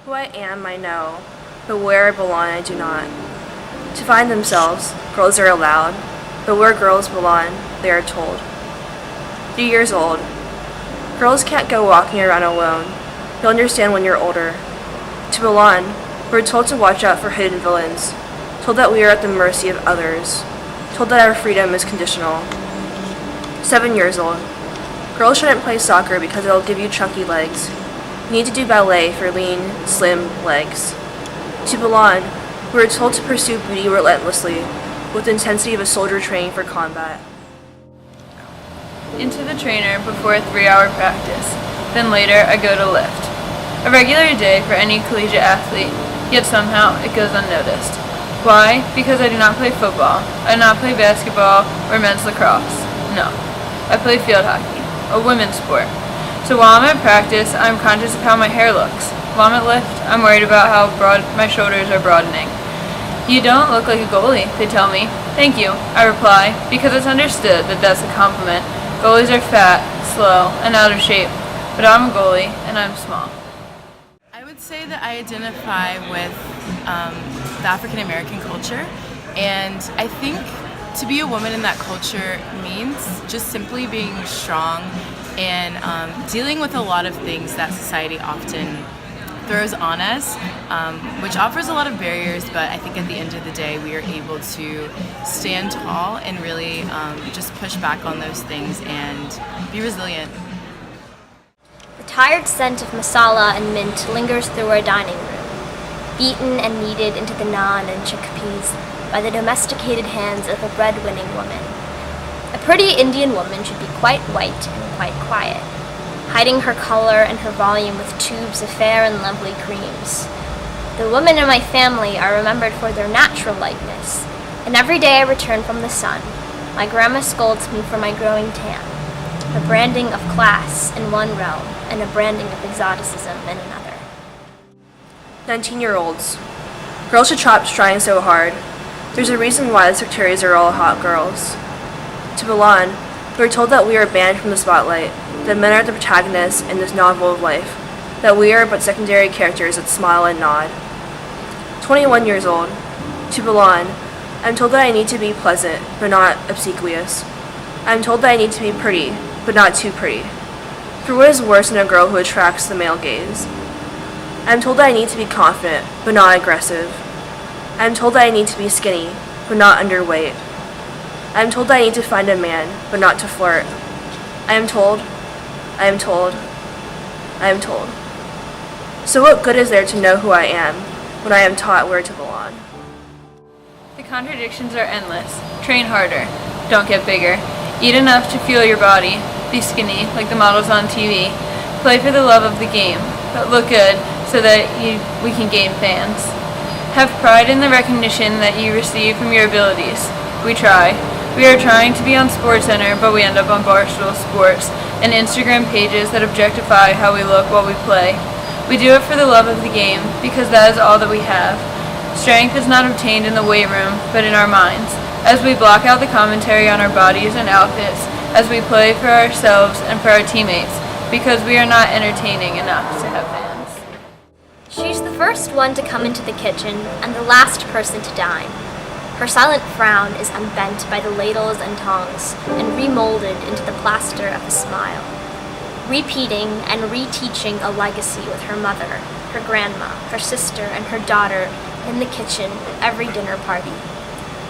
Who I am, I know, but where I belong, I do not. To find themselves, girls are allowed, but where girls belong, they are told. 3 years old. Girls can't go walking around alone. You'll understand when you're older. To belong, we're told to watch out for hidden villains, told that we are at the mercy of others, told that our freedom is conditional. 7 years old. Girls shouldn't play soccer because it'll give you chunky legs. You need to do ballet for lean, slim legs. To belong, we are told to pursue beauty relentlessly, with the intensity of a soldier training for combat. Into the trainer before a 3-hour practice. Then later I go to lift. A regular day for any collegiate athlete, yet somehow it goes unnoticed. Why? Because I do not play football. I do not play basketball or men's lacrosse. No. I play field hockey, a women's sport. So while I'm at practice, I'm conscious of how my hair looks. While I'm at lift, I'm worried about how broad my shoulders are broadening. You don't look like a goalie, they tell me. Thank you, I reply, because it's understood that that's a compliment. Goalies are fat, slow, and out of shape. But I'm a goalie, and I'm small. I would say that I identify with the African American culture, and I think to be a woman in that culture means just simply being strong and dealing with a lot of things that society often throws on us, which offers a lot of barriers, but I think at the end of the day we are able to stand tall and really just push back on those things and be resilient. The tired scent of masala and mint lingers through our dining room, beaten and kneaded into the naan and chickpeas by the domesticated hands of a bread-winning woman. A pretty Indian woman should be quite white and quite quiet, hiding her color and her volume with tubes of fair and lovely creams. The women in my family are remembered for their natural lightness, and every day I return from the sun, my grandma scolds me for my growing tan, a branding of class in one realm and a branding of exoticism in another. 19-year-olds. Girls should stop trying so hard. There's a reason why the secretaries are all hot girls. To belong, we are told that we are banned from the spotlight, that men are the protagonists in this novel of life, that we are but secondary characters that smile and nod. 21 years old. To belong, I'm told that I need to be pleasant, but not obsequious. I'm told that I need to be pretty, but not too pretty. For what is worse than a girl who attracts the male gaze? I'm told that I need to be confident, but not aggressive. I'm told that I need to be skinny, but not underweight. I'm told that I need to find a man, but not to flirt. I am told, I am told, I am told. So what good is there to know who I am, when I am taught where to belong? The contradictions are endless. Train harder. Don't get bigger. Eat enough to fuel your body. Be skinny, like the models on TV. Play for the love of the game, but look good so that we can gain fans. Have pride in the recognition that you receive from your abilities. We try. We are trying to be on SportsCenter, but we end up on Barstool Sports and Instagram pages that objectify how we look while we play. We do it for the love of the game, because that is all that we have. Strength is not obtained in the weight room, but in our minds, as we block out the commentary on our bodies and outfits, as we play for ourselves and for our teammates, because we are not entertaining enough to have fans. She's the first one to come into the kitchen and the last person to dine. Her silent frown is unbent by the ladles and tongs and remolded into the plaster of a smile, repeating and reteaching a legacy with her mother, her grandma, her sister, and her daughter in the kitchen at every dinner party,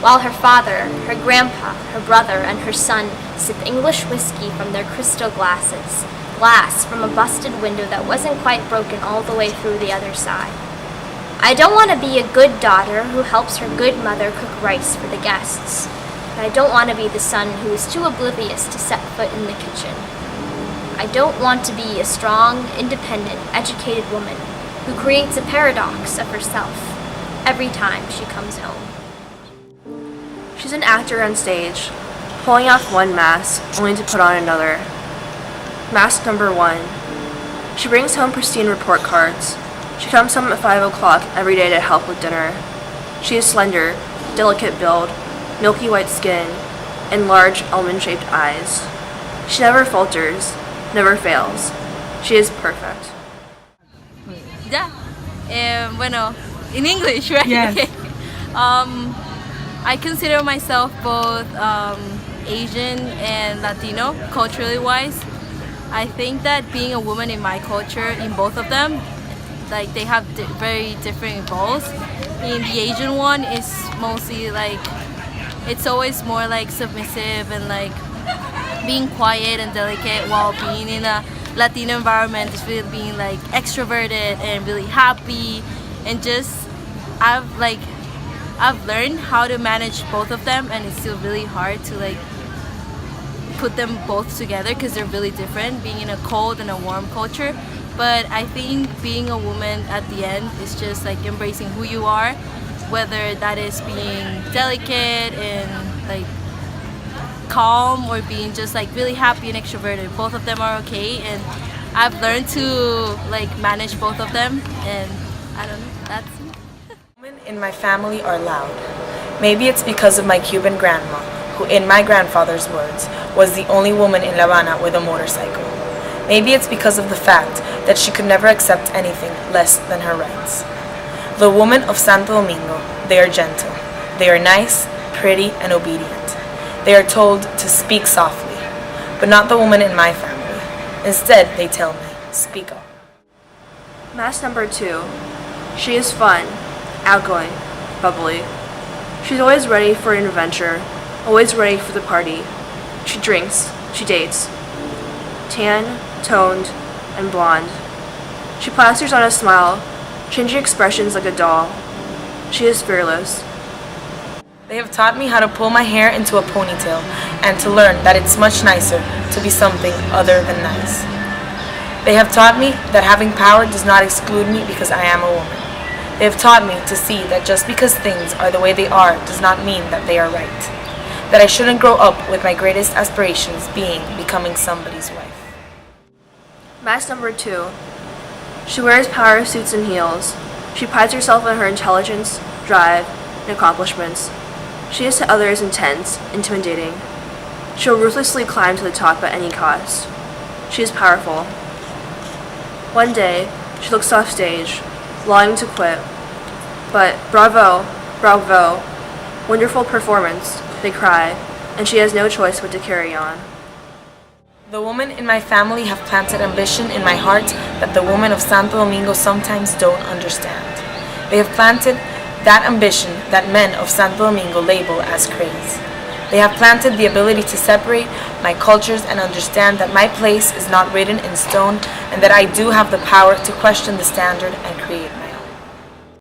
while her father, her grandpa, her brother, and her son sip English whiskey from their crystal glasses, glass from a busted window that wasn't quite broken all the way through the other side. I don't want to be a good daughter who helps her good mother cook rice for the guests, but I don't want to be the son who is too oblivious to set foot in the kitchen. I don't want to be a strong, independent, educated woman who creates a paradox of herself every time she comes home. She's an actor on stage, pulling off one mask only to put on another. Mask number 1. She brings home pristine report cards. She comes home at 5 o'clock every day to help with dinner. She is slender, delicate build, milky white skin, and large almond-shaped eyes. She never falters, never fails. She is perfect. Yeah. Bueno, in English, right? Yes. Okay. I consider myself both Asian and Latino, culturally wise. I think that being a woman in my culture, in both of them, like they have very different roles. In the Asian one, it's mostly like it's always more like submissive and like being quiet and delicate, while being in a Latino environment is really being like extroverted and really happy, and just I've learned how to manage both of them, and it's still really hard to like put them both together because they're really different, being in a cold and a warm culture. But I think being a woman at the end is just like embracing who you are, whether that is being delicate and like calm or being just like really happy and extroverted. Both of them are okay, and I've learned to like manage both of them, and I don't know, that's it. Women in my family are loud. Maybe it's because of my Cuban grandma, who in my grandfather's words, was the only woman in La Habana with a motorcycle. Maybe it's because of the fact that she could never accept anything less than her rights. The women of Santo Domingo, they are gentle. They are nice, pretty, and obedient. They are told to speak softly, but not the woman in my family. Instead, they tell me, speak up. Mask number 2. She is fun, outgoing, bubbly. She's always ready for an adventure, always ready for the party. She drinks, she dates. Tan, toned, and blonde. She plasters on a smile, changing expressions like a doll. She is fearless. They have taught me how to pull my hair into a ponytail and to learn that it's much nicer to be something other than nice. They have taught me that having power does not exclude me because I am a woman. They have taught me to see that just because things are the way they are does not mean that they are right. That I shouldn't grow up with my greatest aspirations being becoming somebody's wife. Mask number 2. She wears power suits and heels. She prides herself on her intelligence, drive, and accomplishments. She is to others intense, intimidating. She'll ruthlessly climb to the top at any cost. She is powerful. One day, she looks off stage, longing to quit. But bravo, bravo, wonderful performance, they cry, and she has no choice but to carry on. The women in my family have planted ambition in my heart that the women of Santo Domingo sometimes don't understand. They have planted that ambition that men of Santo Domingo label as craze. They have planted the ability to separate my cultures and understand that my place is not written in stone, and that I do have the power to question the standard and create